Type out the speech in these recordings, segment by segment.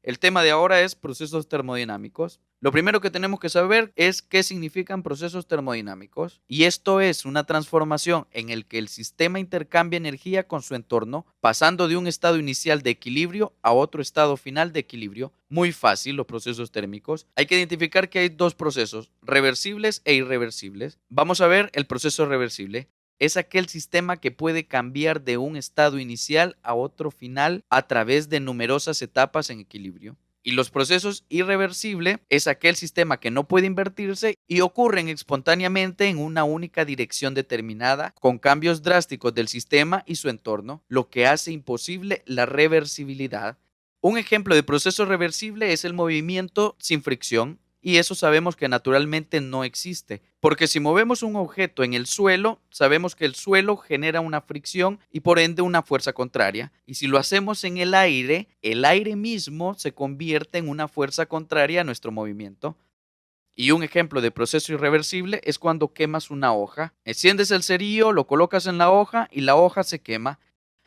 El tema de ahora es procesos termodinámicos. Lo primero que tenemos que saber es qué significan procesos termodinámicos. Y esto es una transformación en el que el sistema intercambia energía con su entorno, pasando de un estado inicial de equilibrio a otro estado final de equilibrio. Muy fácil, los procesos térmicos. Hay que identificar que hay dos procesos, reversibles e irreversibles. Vamos a ver el proceso reversible. Es aquel sistema que puede cambiar de un estado inicial a otro final a través de numerosas etapas en equilibrio. Y los procesos irreversibles es aquel sistema que no puede invertirse y ocurren espontáneamente en una única dirección determinada, con cambios drásticos del sistema y su entorno, lo que hace imposible la reversibilidad. Un ejemplo de proceso reversible es el movimiento sin fricción. Y eso sabemos que naturalmente no existe, porque si movemos un objeto en el suelo, sabemos que el suelo genera una fricción y por ende una fuerza contraria. Y si lo hacemos en el aire mismo se convierte en una fuerza contraria a nuestro movimiento. Y un ejemplo de proceso irreversible es cuando quemas una hoja. Enciendes el cerillo, lo colocas en la hoja y la hoja se quema.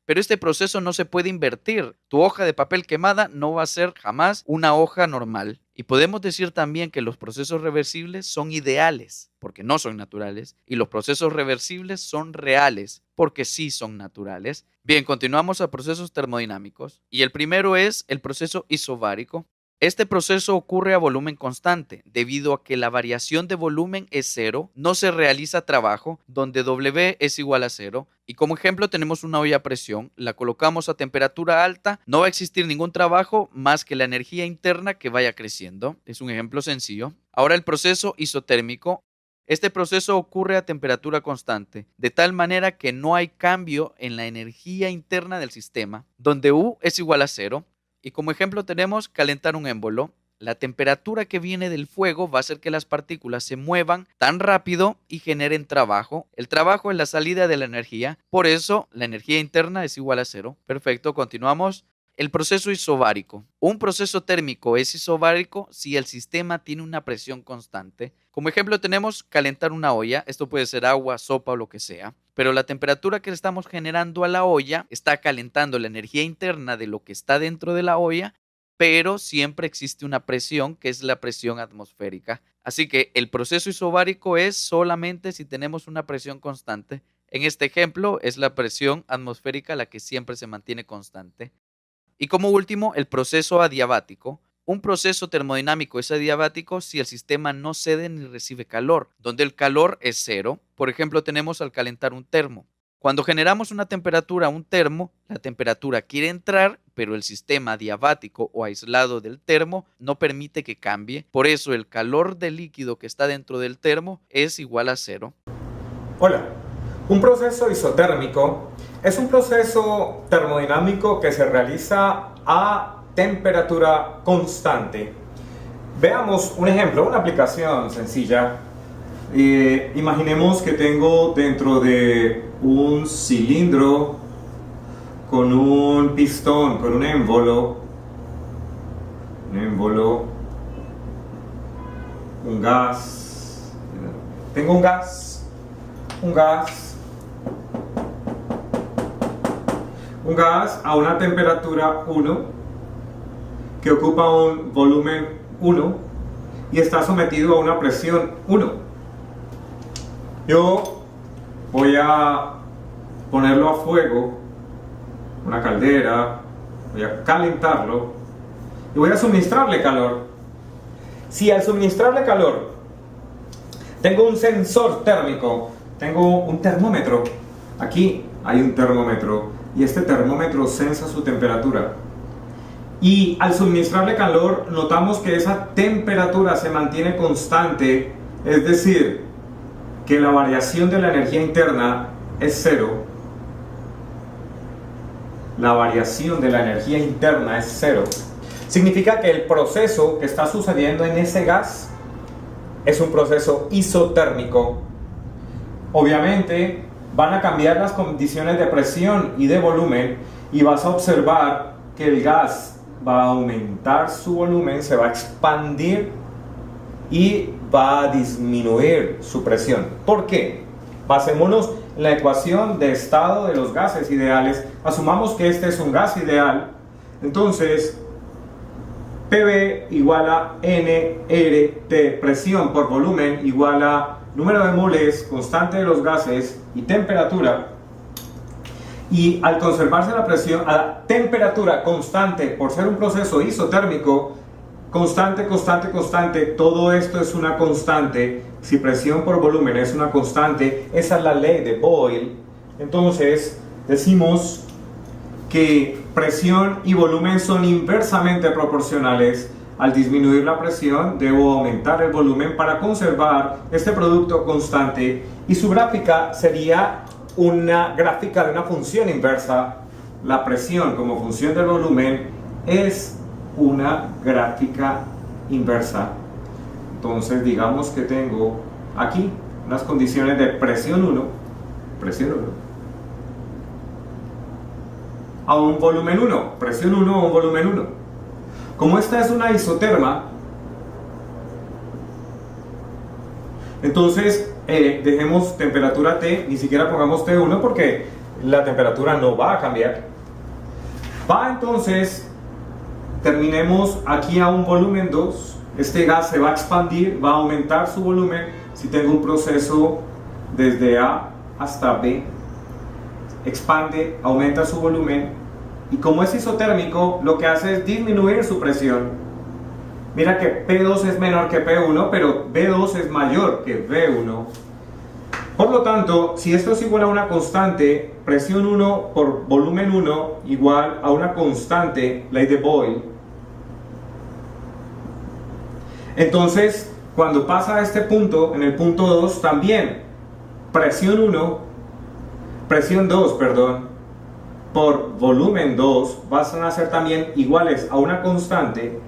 Pero este proceso no se puede invertir. Tu hoja de papel quemada no va a ser jamás una hoja normal. Y podemos decir también que los procesos reversibles son ideales, porque no son naturales, y los procesos reversibles son reales, porque sí son naturales. Bien, continuamos a procesos termodinámicos. Y el primero es el proceso isobárico. Este proceso ocurre a volumen constante, debido a que la variación de volumen es cero, no se realiza trabajo, donde W es igual a cero. Y como ejemplo tenemos una olla a presión, la colocamos a temperatura alta, no va a existir ningún trabajo más que la energía interna que vaya creciendo. Es un ejemplo sencillo. Ahora el proceso isotérmico. Este proceso ocurre a temperatura constante, de tal manera que no hay cambio en la energía interna del sistema, donde U es igual a cero. Y como ejemplo tenemos calentar un émbolo. La temperatura que viene del fuego va a hacer que las partículas se muevan tan rápido y generen trabajo. El trabajo es la salida de la energía, por eso la energía interna es igual a cero. Perfecto, continuamos. El proceso isobárico. Un proceso térmico es isobárico si el sistema tiene una presión constante. Como ejemplo tenemos calentar una olla, esto puede ser agua, sopa o lo que sea, pero la temperatura que le estamos generando a la olla está calentando la energía interna de lo que está dentro de la olla, pero siempre existe una presión que es la presión atmosférica. Así que el proceso isobárico es solamente si tenemos una presión constante. En este ejemplo es la presión atmosférica la que siempre se mantiene constante. Y como último, el proceso adiabático. Un proceso termodinámico es adiabático si el sistema no cede ni recibe calor, donde el calor es cero. Por ejemplo, tenemos al calentar un termo. Cuando generamos una temperatura a un termo, la temperatura quiere entrar, pero el sistema adiabático o aislado del termo no permite que cambie. Por eso el calor del líquido que está dentro del termo es igual a cero. Hola, un proceso isotérmico es un proceso termodinámico que se realiza a temperatura constante. Veamos un ejemplo, una aplicación sencilla. Imaginemos que tengo dentro de un cilindro con un pistón, con un émbolo, un gas. Tengo un gas a una temperatura 1 que ocupa un volumen 1 y está sometido a una presión 1. Yo voy a ponerlo a fuego, una caldera, voy a calentarlo y voy a suministrarle calor. Si al suministrarle calor tengo un sensor térmico, tengo un termómetro, aquí hay un termómetro y este termómetro sensa su temperatura. Y al suministrarle calor notamos que esa temperatura se mantiene constante, es decir, que la variación de la energía interna es cero. La variación de la energía interna es cero. Significa que el proceso que está sucediendo en ese gas es un proceso isotérmico. Obviamente van a cambiar las condiciones de presión y de volumen y vas a observar que el gas va a aumentar su volumen, se va a expandir y va a disminuir su presión. ¿Por qué? Basémonos en la ecuación de estado de los gases ideales. Asumamos que este es un gas ideal. Entonces, PV igual a nRT, presión por volumen igual a número de moles, constante de los gases y temperatura. Y al conservarse la presión a temperatura constante por ser un proceso isotérmico, constante, constante, constante, todo esto es una constante. Si presión por volumen es una constante, esa es la ley de Boyle. Entonces decimos que presión y volumen son inversamente proporcionales. Al disminuir la presión, debo aumentar el volumen para conservar este producto constante, y su gráfica sería una gráfica de una función inversa. La presión como función del volumen es una gráfica inversa. Entonces digamos que tengo aquí unas condiciones de presión 1 a un volumen 1, presión 1 a un volumen 1. Como esta es una isoterma, entonces dejemos temperatura T, ni siquiera pongamos T1 porque la temperatura no va a cambiar. Entonces, terminemos aquí a un volumen 2. Este gas se va a expandir, va a aumentar su volumen. Si tengo un proceso desde A hasta B, expande, aumenta su volumen, y como es isotérmico, lo que hace es disminuir su presión. Mira que P2 es menor que P1, pero B2 es mayor que V1. Por lo tanto, si esto es igual a una constante, presión 1 por volumen 1 igual a una constante, ley de Boyle. Entonces, cuando pasa a este punto, en el punto 2 también, presión 2, por volumen 2 van a ser también iguales a una constante.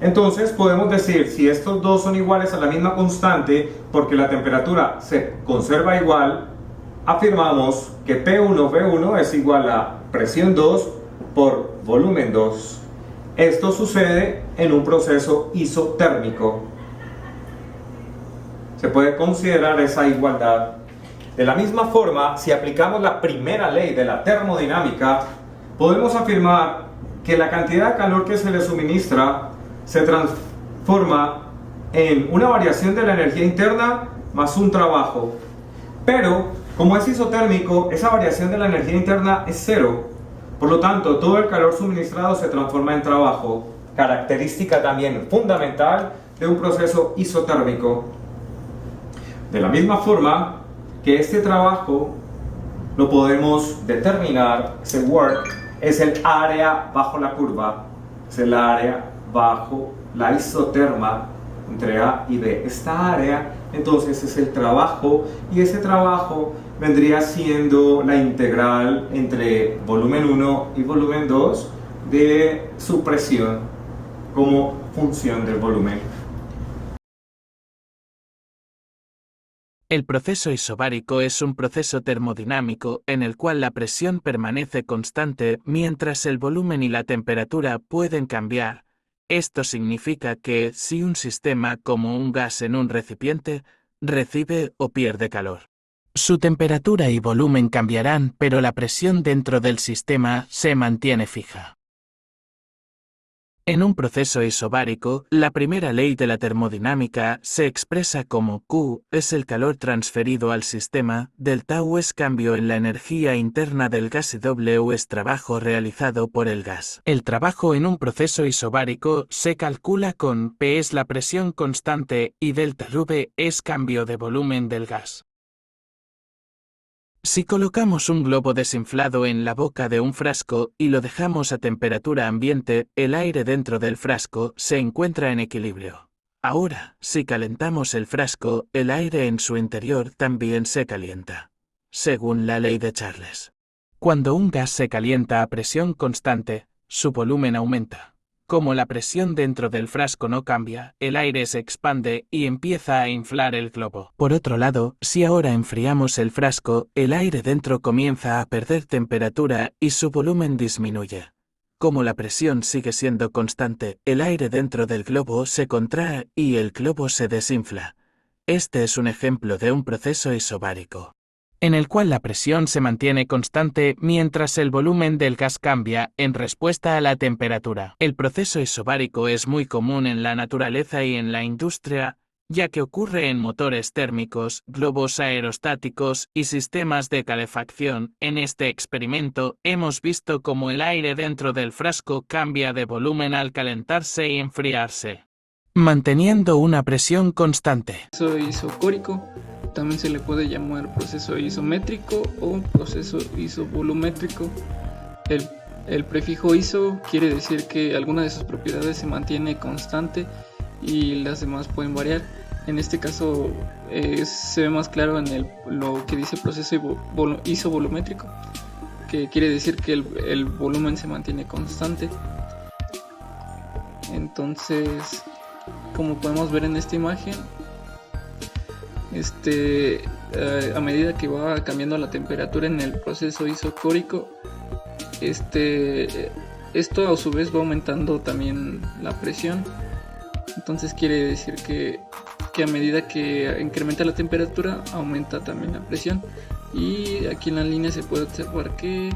Entonces podemos decir, si estos dos son iguales a la misma constante, porque la temperatura se conserva igual, afirmamos que P1V1 es igual a presión 2 por volumen 2. Esto sucede en un proceso isotérmico. Se puede considerar esa igualdad. De la misma forma, si aplicamos la primera ley de la termodinámica, podemos afirmar que la cantidad de calor que se le suministra se transforma en una variación de la energía interna más un trabajo. Pero, como es isotérmico, esa variación de la energía interna es cero. Por lo tanto, todo el calor suministrado se transforma en trabajo, característica también fundamental de un proceso isotérmico. De la misma forma que este trabajo lo podemos determinar, ese work es el área bajo la curva, es el área bajo la isoterma entre A y B. Esta área entonces es el trabajo, y ese trabajo vendría siendo la integral entre volumen 1 y volumen 2 de su presión como función del volumen. El proceso isobárico es un proceso termodinámico en el cual la presión permanece constante mientras el volumen y la temperatura pueden cambiar. Esto significa que si un sistema, como un gas en un recipiente, recibe o pierde calor, su temperatura y volumen cambiarán, pero la presión dentro del sistema se mantiene fija. En un proceso isobárico, la primera ley de la termodinámica se expresa como Q es el calor transferido al sistema, delta U es cambio en la energía interna del gas y W es trabajo realizado por el gas. El trabajo en un proceso isobárico se calcula con P es la presión constante y delta V es cambio de volumen del gas. Si colocamos un globo desinflado en la boca de un frasco y lo dejamos a temperatura ambiente, el aire dentro del frasco se encuentra en equilibrio. Ahora, si calentamos el frasco, el aire en su interior también se calienta, según la ley de Charles. Cuando un gas se calienta a presión constante, su volumen aumenta. Como la presión dentro del frasco no cambia, el aire se expande y empieza a inflar el globo. Por otro lado, si ahora enfriamos el frasco, el aire dentro comienza a perder temperatura y su volumen disminuye. Como la presión sigue siendo constante, el aire dentro del globo se contrae y el globo se desinfla. Este es un ejemplo de un proceso isobárico. en el cual la presión se mantiene constante mientras el volumen del gas cambia en respuesta a la temperatura. El proceso isobárico es muy común en la naturaleza y en la industria, ya que ocurre en motores térmicos, globos aerostáticos y sistemas de calefacción. En este experimento hemos visto cómo el aire dentro del frasco cambia de volumen al calentarse y enfriarse, manteniendo una presión constante. Proceso isocórico también se le puede llamar proceso isométrico o proceso isovolumétrico. El prefijo iso quiere decir que alguna de sus propiedades se mantiene constante y las demás pueden variar. En este caso se ve más claro en lo que dice proceso isovolumétrico, que quiere decir que el volumen se mantiene constante. Entonces, como podemos ver en esta imagen, a medida que va cambiando la temperatura en el proceso isocórico, esto a su vez va aumentando también la presión. Entonces quiere decir que a medida que incrementa la temperatura, aumenta también la presión. Y aquí en la línea se puede observar que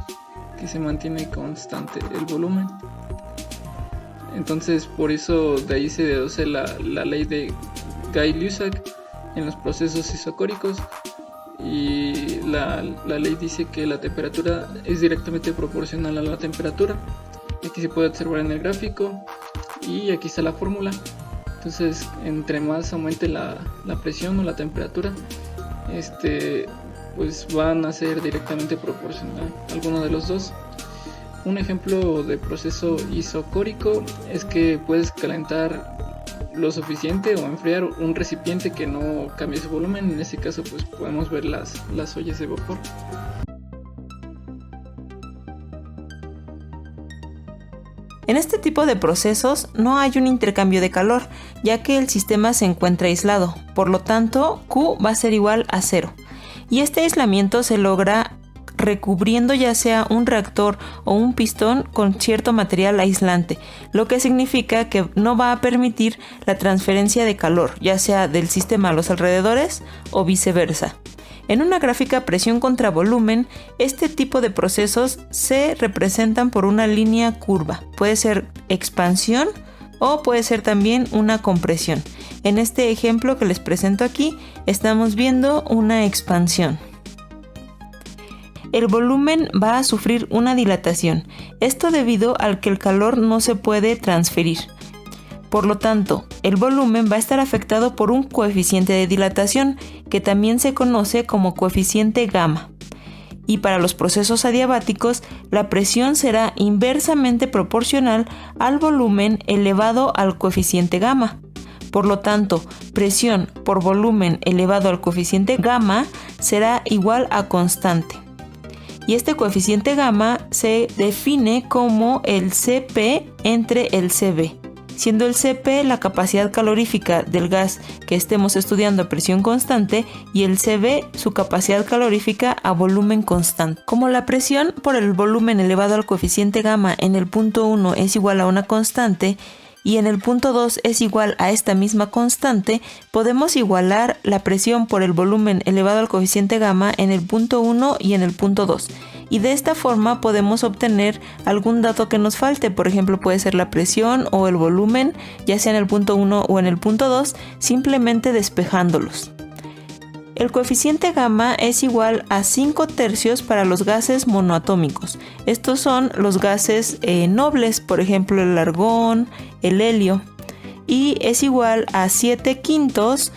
se mantiene constante el volumen. Entonces, por eso de ahí se deduce la ley de Gay-Lussac en los procesos isocóricos, y la ley dice que la temperatura es directamente proporcional a la temperatura. Aquí se puede observar en el gráfico y aquí está la fórmula. Entonces, entre más aumente la presión o la temperatura, pues van a ser directamente proporcional alguno de los dos. Un ejemplo de proceso isocórico es que puedes calentar lo suficiente o enfriar un recipiente que no cambie su volumen. En este caso, pues podemos ver las ollas de vapor. En este tipo de procesos no hay un intercambio de calor, ya que el sistema se encuentra aislado. Por lo tanto, Q va a ser igual a 0. Y este aislamiento se logra recubriendo ya sea un reactor o un pistón con cierto material aislante, lo que significa que no va a permitir la transferencia de calor, ya sea del sistema a los alrededores o viceversa. En una gráfica presión contra volumen, este tipo de procesos se representan por una línea curva. Puede ser expansión o puede ser también una compresión. En este ejemplo que les presento aquí, estamos viendo una expansión. El volumen va a sufrir una dilatación, esto debido al que el calor no se puede transferir. Por lo tanto, el volumen va a estar afectado por un coeficiente de dilatación, que también se conoce como coeficiente gamma. Y para los procesos adiabáticos, la presión será inversamente proporcional al volumen elevado al coeficiente gamma. Por lo tanto, presión por volumen elevado al coeficiente gamma será igual a constante. Y este coeficiente gamma se define como el Cp entre el Cv, siendo el Cp la capacidad calorífica del gas que estemos estudiando a presión constante y el Cv su capacidad calorífica a volumen constante. Como la presión por el volumen elevado al coeficiente gamma en el punto 1 es igual a una constante y en el punto 2 es igual a esta misma constante, podemos igualar la presión por el volumen elevado al coeficiente gamma en el punto 1 y en el punto 2. Y de esta forma podemos obtener algún dato que nos falte, por ejemplo puede ser la presión o el volumen, ya sea en el punto 1 o en el punto 2, simplemente despejándolos. El coeficiente gamma es igual a 5/3 para los gases monoatómicos. Estos son los gases nobles, por ejemplo el argón, el helio. Y es igual a 7/5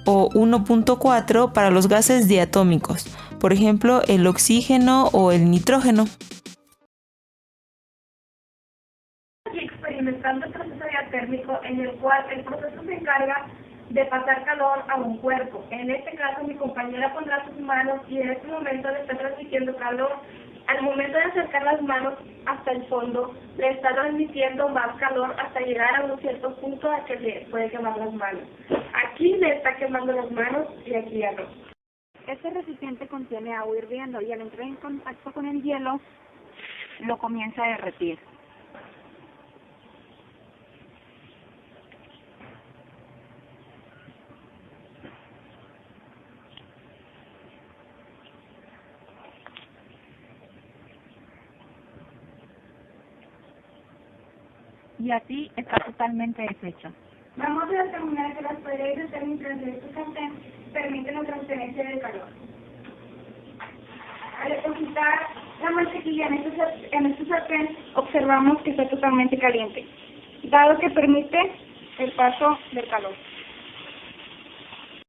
o 1.4 para los gases diatómicos, por ejemplo el oxígeno o el nitrógeno. Experimentando el proceso diatérmico en el cual el proceso se encarga de pasar calor a un cuerpo. En este caso mi compañera pondrá sus manos y en este momento le está transmitiendo calor. Al momento de acercar las manos hasta el fondo, le está transmitiendo más calor hasta llegar a un cierto punto a que le puede quemar las manos. Aquí le está quemando las manos y aquí ya no. Este recipiente contiene agua hirviendo y al entrar en contacto con el hielo, lo comienza a derretir. y así está totalmente deshecho. Vamos a determinar que las paredes del termómetro de este sartén permiten la transferencia de calor. Al depositar la mantequilla en este sartén, observamos que está totalmente caliente, dado que permite el paso del calor.